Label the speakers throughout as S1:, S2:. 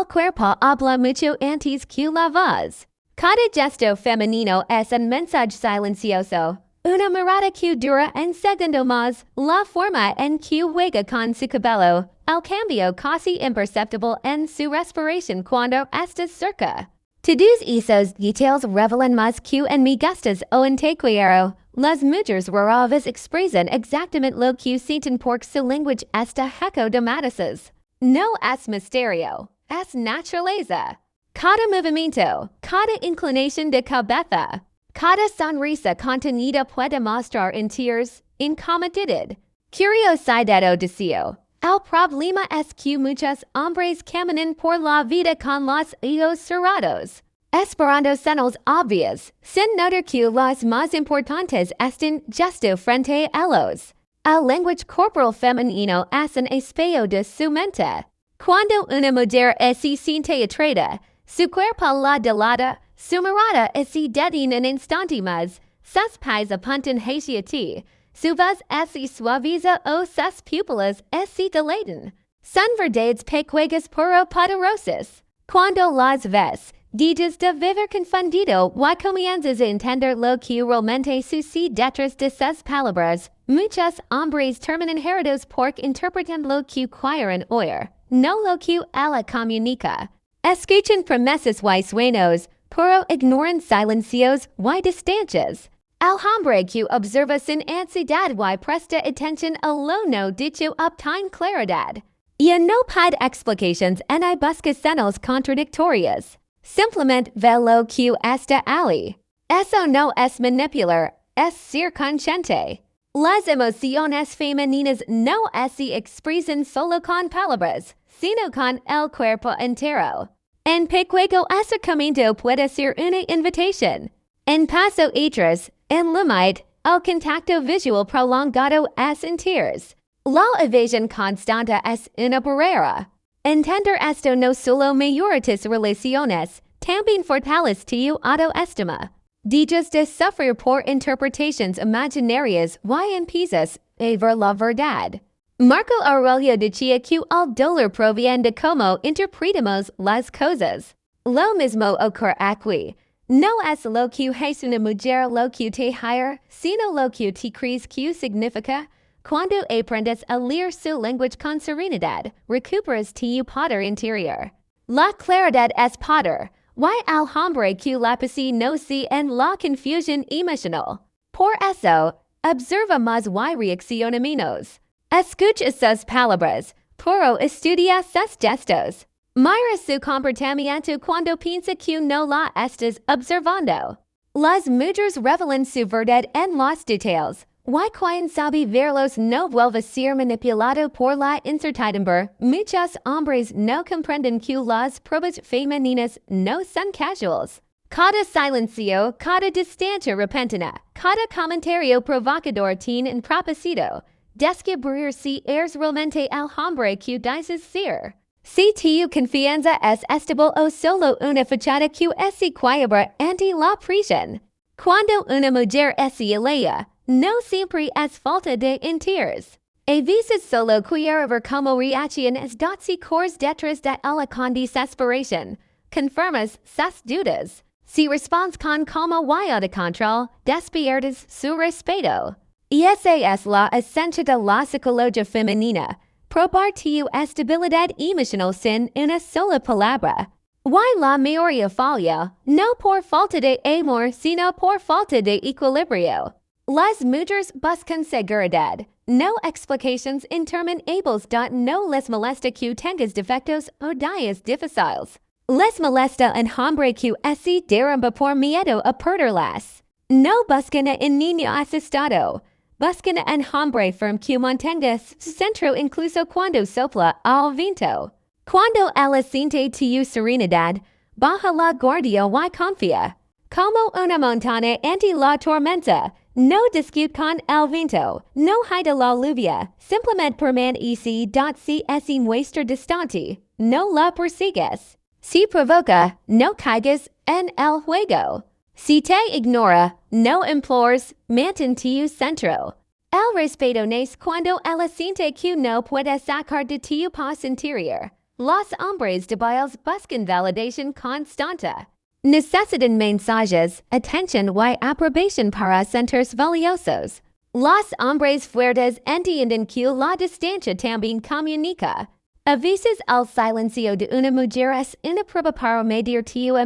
S1: El cuerpo habla mucho antes que la voz. Cada gesto femenino es un mensaje silencioso. Una mirada que dura un segundo más, la forma en que juega con su cabello, el cambio casi imperceptible en su respiración cuando estás cerca. Todos esos detalles revelan más que en mi gustos o en te quiero. Las mujeres raras expresan exactamente lo que sienten por su lenguaje está hecho de matices. No es misterio, es naturaleza. Cada movimiento, cada inclinación de cabeza, cada sonrisa contenida puede mostrar interés, incomodidad, curiosidad o deseo. El problema es que muchos hombres caminan por la vida con los ojos cerrados, esperando señales obvias, sin notar que las más importantes están justo frente a ellos. El lenguaje corporal femenino es un espejo de su mente. Cuando una mujer se siente atraída, su cuerpo la delata, su mirada se detiene un instante más, sus pies apuntan hacia ti, su voz se suaviza o sus pupilas se dilatan. Son verdades pequeñas pero poderosas. Cuando las ves, dejas de vivir confundido y comienzas a entender lo que realmente sucede detrás de sus palabras. Muchos hombres terminan heridos porque interpretan lo que quieren oír, no lo que ella comunica. Escuchan promesas y sueños, pero ignoran silencios y distancias. El hombre que observa sin ansiedad y presta atención a lo no dicho obtiene claridad. Y no pide explications ni busca señales contradictorias. Simplemente ve lo que está allí. Eso no es manipular, es ser consciente. Las emociones femeninas no se expresan solo con palabras, sino con el cuerpo entero. En pequeño acercamiento puede ser una invitación. En paso atrás, en limite, el contacto visual prolongado es interés. La evasión constante es una barrera. Entender esto no solo mejora tus relaciones, también fortalece tu autoestima. Dejas de sufrir por interpretaciones imaginarias y empiezas a ver la verdad. Marco Aurelio decía que el dolor proviene de cómo interpretamos las cosas. Lo mismo ocurre aquí. No es lo que hace una mujer lo que te hire, sino lo que te crees que significa. Cuando aprendes a leer su lenguaje con serenidad, recuperas tu poder interior. La claridad es poder. Y el hombre que la posee no se en la confusión emocional. Por eso, observa más y reacciona menos. Escucha sus palabras, pero estudia sus gestos. Mira su comportamiento cuando piensa que no la estás observando. Las mujeres revelan su verdad en los detalles. Y quien sabe verlos no vuelve a ser manipulado por la incertidumbre. Muchos hombres no comprenden que las pruebas femeninas no son casuales. Cada silencio, cada distancia repentina, cada comentario provocador tiene un propósito. Descubrir si eres realmente el hombre que dices ser. Si tu confianza es estable o solo una fachada que se quiebra ante la presión. Cuando una mujer se eleva, no siempre es falta de interés. A veces solo quiere ver cómo reaccionas si corres detrás de ella con desesperación. Confirmas sus dudas. Si respondes con calma y autocontrol, despiertas su respeto. Y esa es la esencia de la psicología femenina. Probar tu estabilidad emocional sin una sola palabra. Y la mayoría falla, no por falta de amor, sino por falta de equilibrio. Las mujeres buscan seguridad, no explicaciones interminables. No les molesta que tengas defectos o días difíciles. Les molesta un hombre que se derrumba por miedo a perderlas. No buscan un niño asustado. Buscan un hombre firme que mantenga su centro incluso cuando sopla el viento. Cuando ella siente tu serenidad, baja la guardia y confía. Como una montaña ante la tormenta. No discute con el viento, no hide la lluvia, simplemente permanece si es muestra distante, no la persigues. Si provoca, no caigas en el juego. Si te ignora, no implores, mantén tu centro. El respeto nace cuando ella siente que no puede sacar de tu paz interior. los hombres de bios buscan validación constante. Necesitan mensajes, atención y aprobación para sentirse valiosos. Los hombres fuertes entienden que la distancia también comunica. A veces el silencio de una mujer es una prueba para medir tu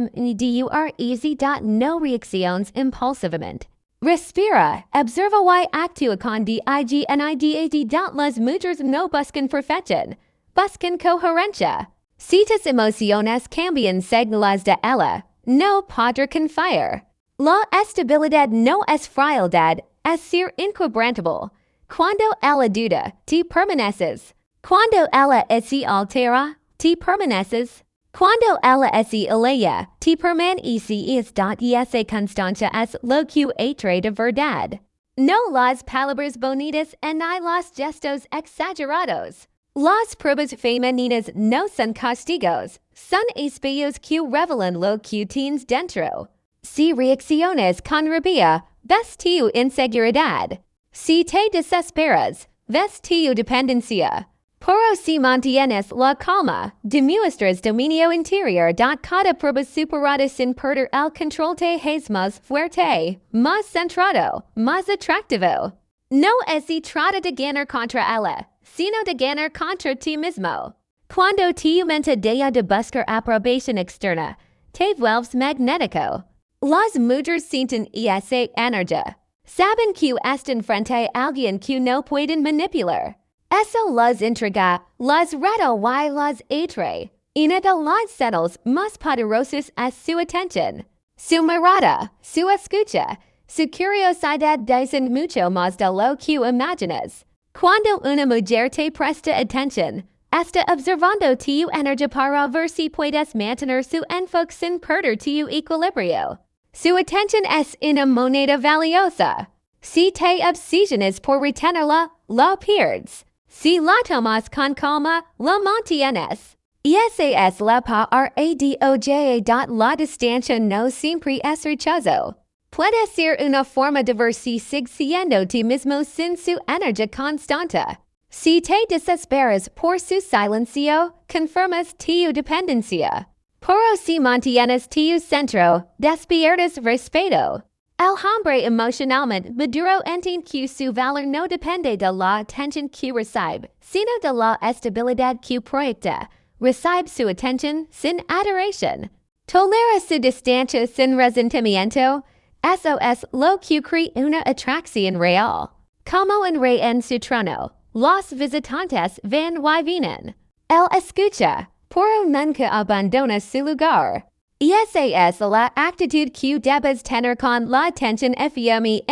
S1: easy. No reacciones impulsivamente. Respira, observa y actúa con dignidad. Las mujeres no buscan perfección, buscan coherencia. Si tus emociones cambian según las de ella, no podrá confiar. La estabilidad no es frialdad, es ser inquebrantable. Cuando ella duda, te permaneces. Cuando ella se altera, te permaneces. Cuando ella se eleva, te permaneces. Y esa constancia es lo que atrae de verdad. No las palabras bonitas ni los gestos exagerados. Las pruebas femeninas no son castigos, son espejos que revelan lo que tienes dentro. Si reacciones con rabia, ves tu inseguridad. Si te desesperas, ves tu dependencia. Pero si mantienes la calma, demuestras dominio interior. Cada prueba superada sin perder el control te es más fuerte, más centrado, más atractivo. No se trata de ganar contra ella, sino de ganar contra ti mismo. Cuando tu mente deja de buscar aprobación externa, te vuelves magnético. Las mujeres sienten esa energía. Saben que están frente a alguien que no pueden manipular. Eso las intriga, las reta y las atrae. Una de las señales más poderosas es su atención. Su mirada, su escucha, su curiosidad dicen mucho más de lo que imaginas. Cuando una mujer te presta atención, está observando tu energía para ver si puedes mantener su enfoque sin perder tu equilibrio. Su atención es una moneda valiosa. Si te obsesionas por retenerla, la pierdes. Si la tomas con calma, la mantienes. Esa es la paradoja. La distancia no siempre es rechazo. Puede ser una forma de ver si sigues siendo ti mismo sin su energía constante. Si te desesperas por su silencio, confirmas tu dependencia. Pero si mantienes tu centro, despiertas respeto. El hombre emocionalmente maduro entiende que su valor no depende de la atención que recibe, sino de la estabilidad que proyecta. Recibe su atención sin adoración. Tolera su distancia sin resentimiento. Eso es lo que crea una atracción real. Como en su trono, los visitantes van y vienen. Él escucha, pero nunca abandona su lugar. Esa es la actitud que debes tener con la atención firme.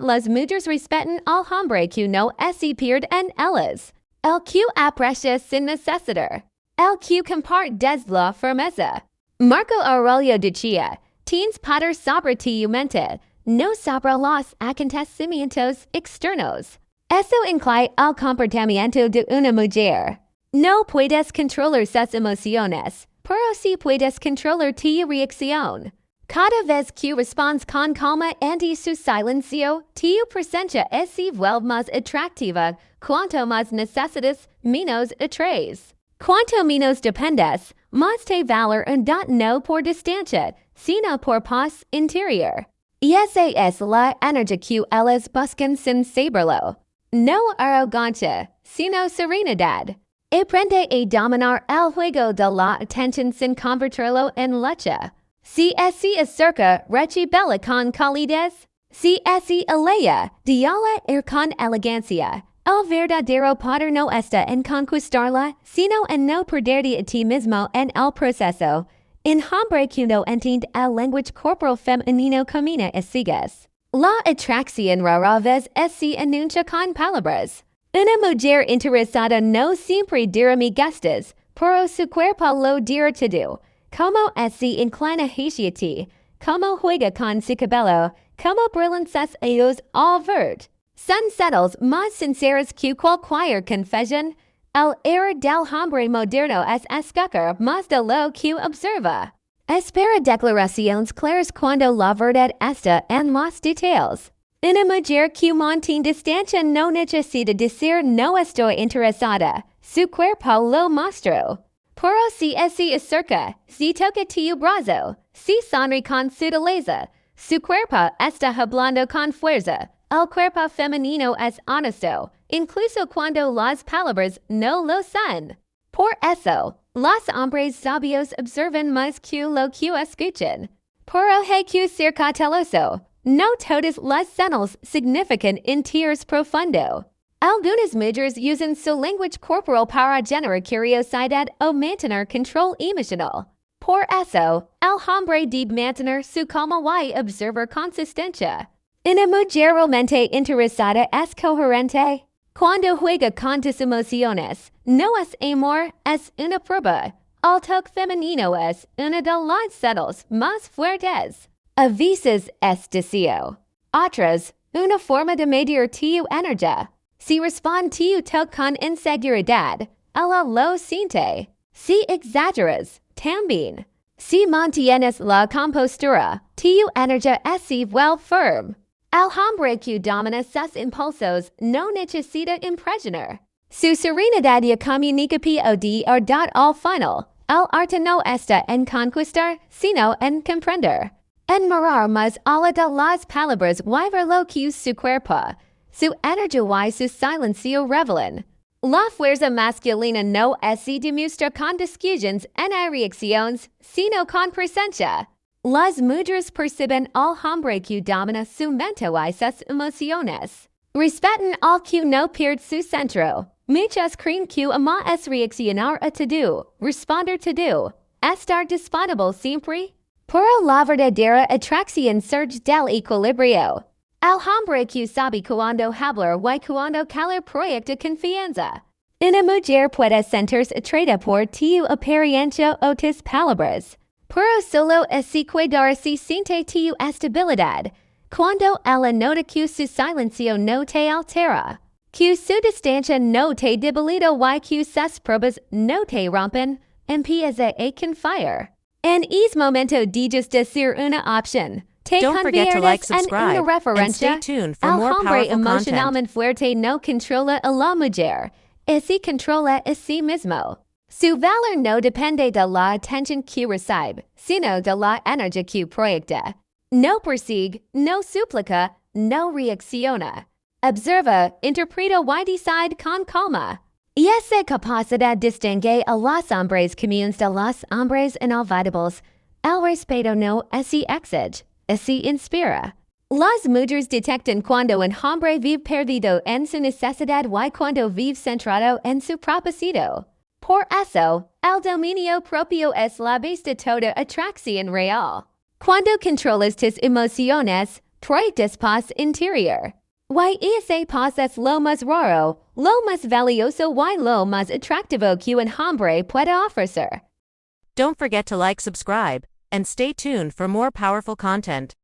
S1: Las mujeres respetan al hombre que no se pierde en ellas. El que aprecia sin necesitar. El que comparte desde la firmeza. Marco Aurelio decía, tienes poder sobre tu mente, no sobre los acontecimientos externos. Eso incluye el comportamiento de una mujer. No puedes controlar sus emociones, pero sí puedes controlar tu reacción. Cada vez que respondes con calma ante su silencio, tu presencia se vuelve más atractiva. Cuanto más necesitas, menos atraes. Cuanto menos dependes, más te valor no por distancia, sino por paz interior. Esa es la energía que ellas buscan sin saberlo. No arrogancia, sino serenidad. Aprende a dominar el juego de la atención sin convertirlo en lucha. Si se acerca, revela con calidez. Si se aleja, déjala con elegancia. El verdadero poder no está en conquistarla, sino en no perderte a ti mismo en el proceso. En hombre que no entiende el lenguaje corporal femenino camina a ciegas. La atracción rara vez se anuncia con palabras. Una mujer interesada no siempre dirá mi gestos, pero su cuerpo lo dirá todo. Como se inclina hacia ti, como juega con su cabello, como brillan sus ojos al verte. Son señales más sinceras que cualquier confesión. El error del hombre moderno es escuchar más de lo que observa. Espera declaraciones claras cuando la verdad está en los detalles. Una mujer que mantiene distancia no necesita decir no estoy interesada, su cuerpo lo mostró. Poro si ese acerca, si toca tu brazo, si sonríe con sutileza, su cuerpo está hablando con fuerza. El cuerpo femenino es honesto, incluso cuando las palabras no lo son. Por eso, los hombres sabios observan más que lo que escuchan. Poro hay que ser cauteloso. No todas las señales significan interés profundo. Algunas mujeres usan su lenguaje corporal para generar curiosidad o mantener control emocional. Por eso, el hombre debe mantener su calma y observar consistencia. Una mujer realmente interesada es coherente. Cuando juega con tus emociones, no es amor, es una prueba. El toque femenino es una de las señales más fuertes. A veces es deseo. Otras, una forma de medir tu energía. Si responde tu toque con inseguridad, ella lo siente. Si exageras, también. Si mantienes la compostura, tu energía es igual firme. El hombre que domina sus impulsos no necesita impresionar. Su serenidad y comunica poder al final. El arte no está en conquistar, sino en comprender. En mirar más allá de las palabras y ver lo que su cuerpo, su energía y su silencio revelan. La fuerza masculina no se demuestra con discusiones en reacciones, sino con presencia. Las mujeres perciben al hombre que domina su mente y sus emociones. Respetan al que no pierde su centro. Muchos creen que ama es reaccionar a todo, responder todo, estar disponible siempre. Pero la verdadera atracción surge del equilibrio. El hombre que sabe cuando hablar y cuando callar proyecta confianza. Una mujer puede sentirse atraída por tu apariencia o tus palabras. Pero solo así cuidar si siente tu estabilidad. Cuando ella nota que su silencio no te altera, que su distancia no te debilita y que sus pruebas no te rompen, empieza a confiar. En es momento de just decir una opción. Te
S2: Don't forget to like,
S1: conviertes en
S2: subscribe,
S1: una referencia.
S2: and stay tuned for
S1: El
S2: more
S1: hombre
S2: powerful content.
S1: emocionalmente fuerte no controla a la mujer. Ese controla a sí mismo. Su valor no depende de la atención que recibe, sino de la energía que proyecta. No persigue, no suplica, no reacciona. Observa, interpreta y decide con calma. Y esa capacidad distingue a los hombres comunes de los hombres inolvidables. El respeto no se exige, se inspira. Las mujeres detectan cuando un hombre vive perdido en su necesidad y cuando vive centrado en su propósito. Por eso, el dominio propio es la base de toda atracción real. Cuando controlas tus emociones, traes paz interior. Y esa paz es lo más raro, lo más valioso y lo más atractivo que un hombre puede ofrecer.
S2: Don't forget to like, subscribe, and stay tuned for more powerful content.